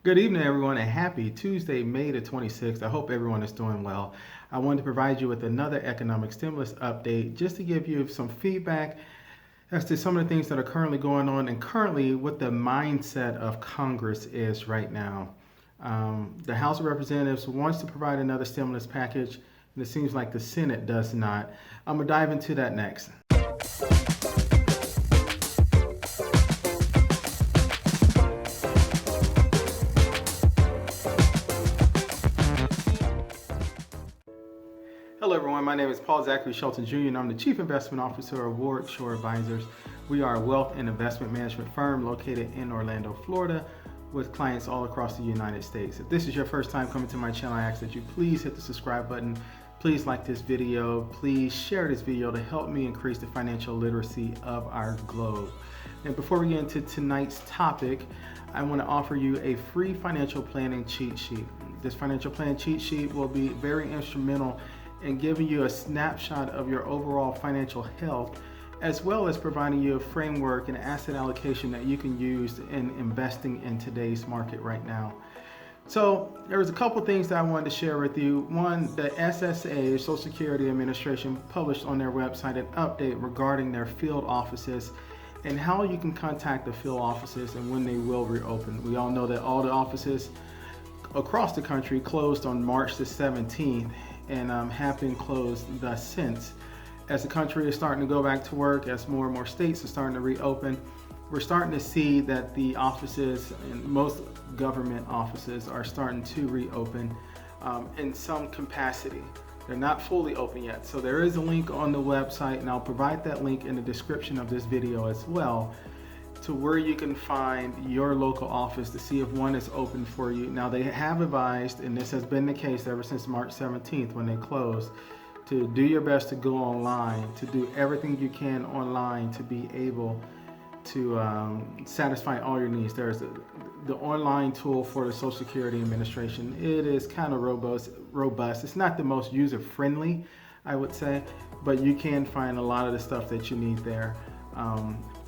Good evening, everyone, and happy Tuesday, May the 26th. I hope everyone is doing well. I wanted to provide you with another economic stimulus update just to give you some feedback as to some of the things that are currently going on and currently what the mindset of Congress is right now. The House of Representatives wants to provide another stimulus package, and it seems like the Senate does not. I'm going to dive into that next. Hello, everyone. My name is Paul Zachary Shelton Jr., and I'm the Chief Investment Officer of Warwick Shore Advisors. We are a wealth and investment management firm located in Orlando, Florida, with clients all across the United States. If this is your first time coming to my channel, I ask that you please hit the subscribe button. Please like this video. Please share this video to help me increase the financial literacy of our globe. And before we get into tonight's topic, I want to offer you a free financial planning cheat sheet. This financial planning cheat sheet will be very instrumental in giving you a snapshot of your overall financial health, as well as providing you a framework and asset allocation that you can use in investing in today's market right now. So there was a couple things that I wanted to share with you. One, the SSA, Social Security Administration, published on their website an update regarding their field offices and how you can contact the field offices and when they will reopen. We all know that all the offices across the country closed on March the 17th and have been closed thus since. As the country is starting to go back to work, as more and more states are starting to reopen, we're starting to see that the offices and most government offices are starting to reopen in some capacity. They're not fully open yet. So there is a link on the website, and I'll provide that link in the description of this video as well, to where you can find your local office to see if one is open for you. Now, they have advised, and this has been the case ever since March 17th when they closed, to do your best to go online, to do everything you can online to be able to satisfy all your needs. There's the online tool for the Social Security Administration. It is kind of robust. It's not the most user-friendly, I would say, but you can find a lot of the stuff that you need there.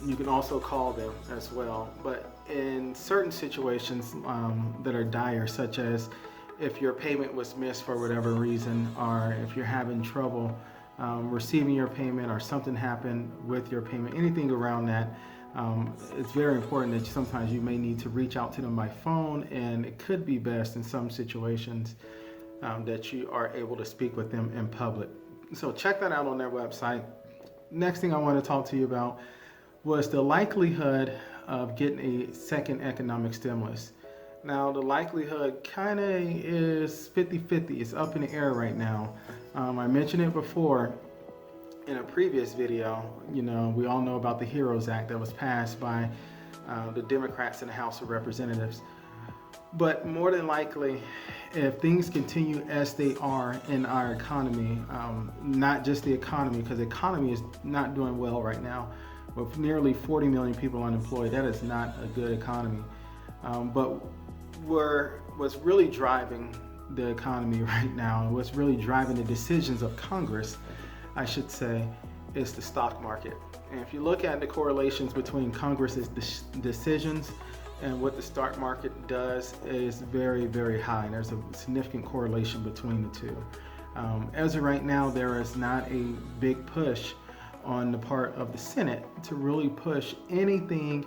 You can also call them as well, but in certain situations that are dire, such as if your payment was missed for whatever reason, or if you're having trouble receiving your payment, or something happened with your payment, anything around that, it's very important that sometimes you may need to reach out to them by phone, and it could be best in some situations that you are able to speak with them in public. So check that out on their website. Next thing I want to talk to you about was the likelihood of getting a second economic stimulus. Now, the likelihood kind of is 50-50. It's up in the air right now. I mentioned it before in a previous video. You know, we all know about the HEROES Act that was passed by the Democrats in the House of Representatives. But more than likely, if things continue as they are in our economy, not just the economy, because the economy is not doing well right now, with nearly 40 million people unemployed, that is not a good economy. But what's really driving the economy right now, and what's really driving the decisions of Congress, I should say, is the stock market. And if you look at the correlations between Congress's decisions and what the stock market does, is very, very high. There's a significant correlation between the two. As of right now, there is not a big push on the part of the Senate to really push anything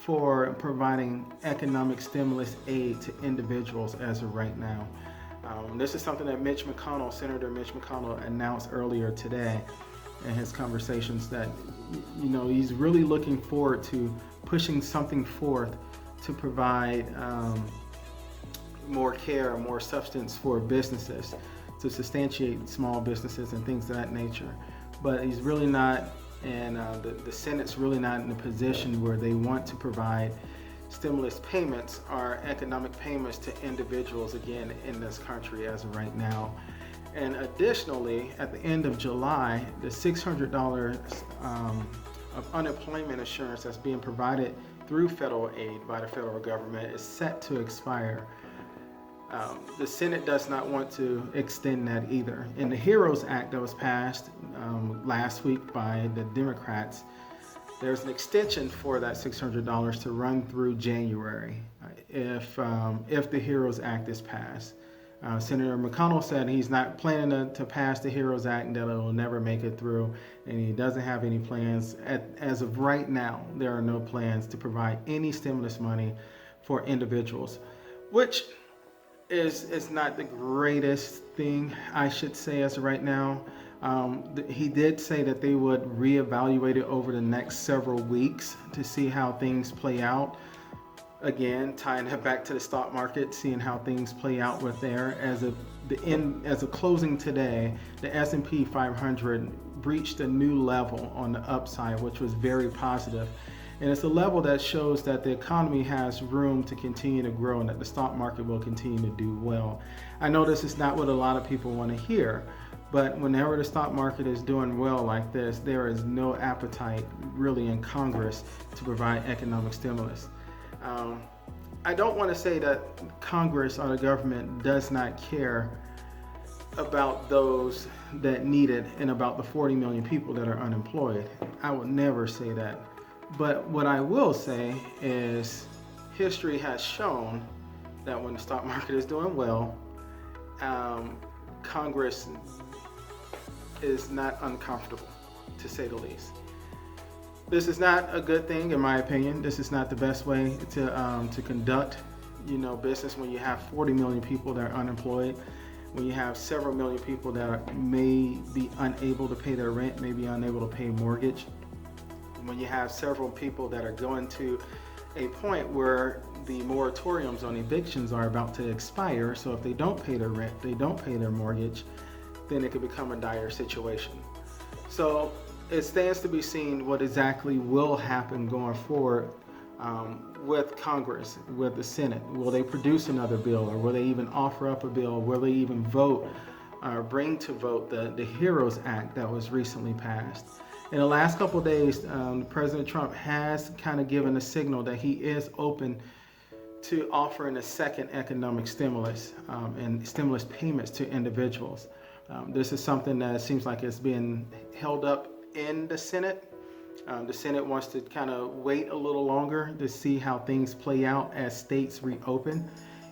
for providing economic stimulus aid to individuals as of right now. This is something that Mitch McConnell, Senator Mitch McConnell, announced earlier today in his conversations, that he's really looking forward to pushing something forth to provide more care, more substance for businesses, to substantiate small businesses and things of that nature. But he's really not, and the Senate's really not in a position where they want to provide stimulus payments or economic payments to individuals again in this country as of right now. And additionally, at the end of July, the $600 of unemployment insurance that's being provided through federal aid by the federal government is set to expire. The Senate does not want to extend that either. In the HEROES Act that was passed last week by the Democrats, there's an extension for that $600 to run through January if the HEROES Act is passed. Senator McConnell said he's not planning to pass the HEROES Act and that it will never make it through, and he doesn't have any plans. As of right now, there are no plans to provide any stimulus money for individuals, which is not the greatest thing, I should say, as of right now. He did say that they would reevaluate it over the next several weeks to see how things play out. Again, tying it back to the stock market, seeing how things play out with there. As of closing today, the S&P 500 breached a new level on the upside, which was very positive. And it's a level that shows that the economy has room to continue to grow and that the stock market will continue to do well. I know this is not what a lot of people want to hear, but whenever the stock market is doing well like this, there is no appetite really in Congress to provide economic stimulus. I don't want to say that Congress or the government does not care about those that need it and about the 40 million people that are unemployed. I would never say that. But what I will say is history has shown that when the stock market is doing well, Congress is not uncomfortable, to say the least. This is not a good thing, in my opinion. This is not the best way to conduct, business when you have 40 million people that are unemployed, when you have several million people that may be unable to pay their rent, may be unable to pay mortgage, when you have several people that are going to a point where the moratoriums on evictions are about to expire. So if they don't pay their rent, they don't pay their mortgage, then it could become a dire situation. So it stands to be seen what exactly will happen going forward with Congress, with the Senate. Will they produce another bill, or will they even offer up a bill? Will they even vote or bring to vote the HEROES Act that was recently passed? In the last couple of days, President Trump has kind of given a signal that he is open to offering a second economic stimulus and stimulus payments to individuals. This is something that seems like it's being held up in the Senate. The Senate wants to kind of wait a little longer to see how things play out as states reopen.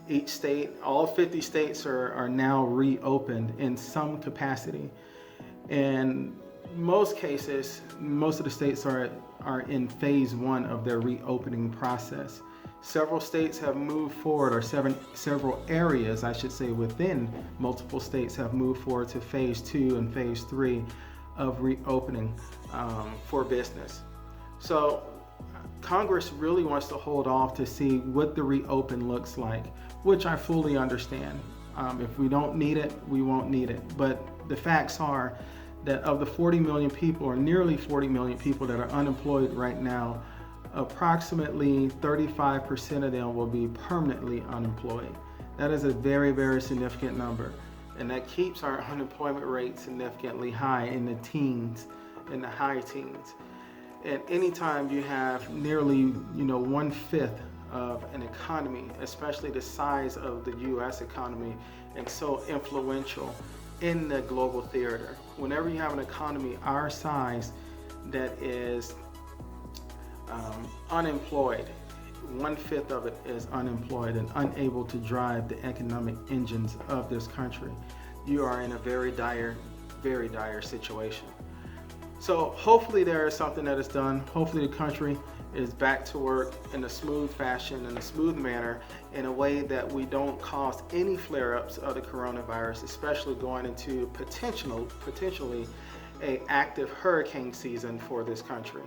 Each state, all 50 states are now reopened in some capacity. And most cases, most of the states are in phase one of their reopening process. Several states have moved forward, or several areas, I should say, within multiple states have moved forward to phase 2 and phase 3 of reopening for business. So Congress really wants to hold off to see what the reopen looks like, which I fully understand. If we don't need it, we won't need it. But the facts are that of the 40 million people, or nearly 40 million people that are unemployed right now, approximately 35% of them will be permanently unemployed. That is a very, very significant number. And that keeps our unemployment rate significantly high in the teens, in the high teens. And anytime you have nearly, 1/5 of an economy, especially the size of the U.S. economy, and so influential in the global theater. Whenever you have an economy our size that is unemployed, 1/5 of it is unemployed and unable to drive the economic engines of this country, you are in a very dire situation. So hopefully there is something that is done. Hopefully the country is back to work in a smooth fashion, in a smooth manner, in a way that we don't cause any flare-ups of the coronavirus, especially going into potentially a active hurricane season for this country,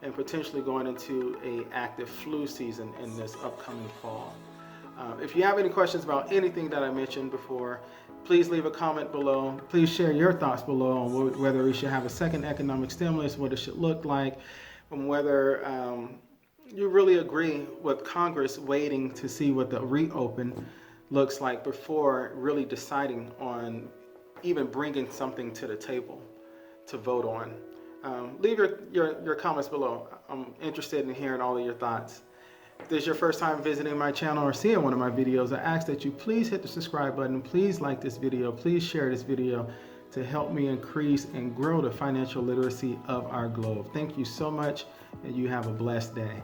and potentially going into a active flu season in this upcoming fall. If you have any questions about anything that I mentioned before, please leave a comment below. Please share your thoughts below on whether we should have a second economic stimulus, what it should look like, and whether you really agree with Congress waiting to see what the reopen looks like before really deciding on even bringing something to the table to vote on. Leave your comments below. I'm interested in hearing all of your thoughts. If this is your first time visiting my channel or seeing one of my videos, I ask that you please hit the subscribe button. Please like this video. Please share this video to help me increase and grow the financial literacy of our globe. Thank you so much, and you have a blessed day.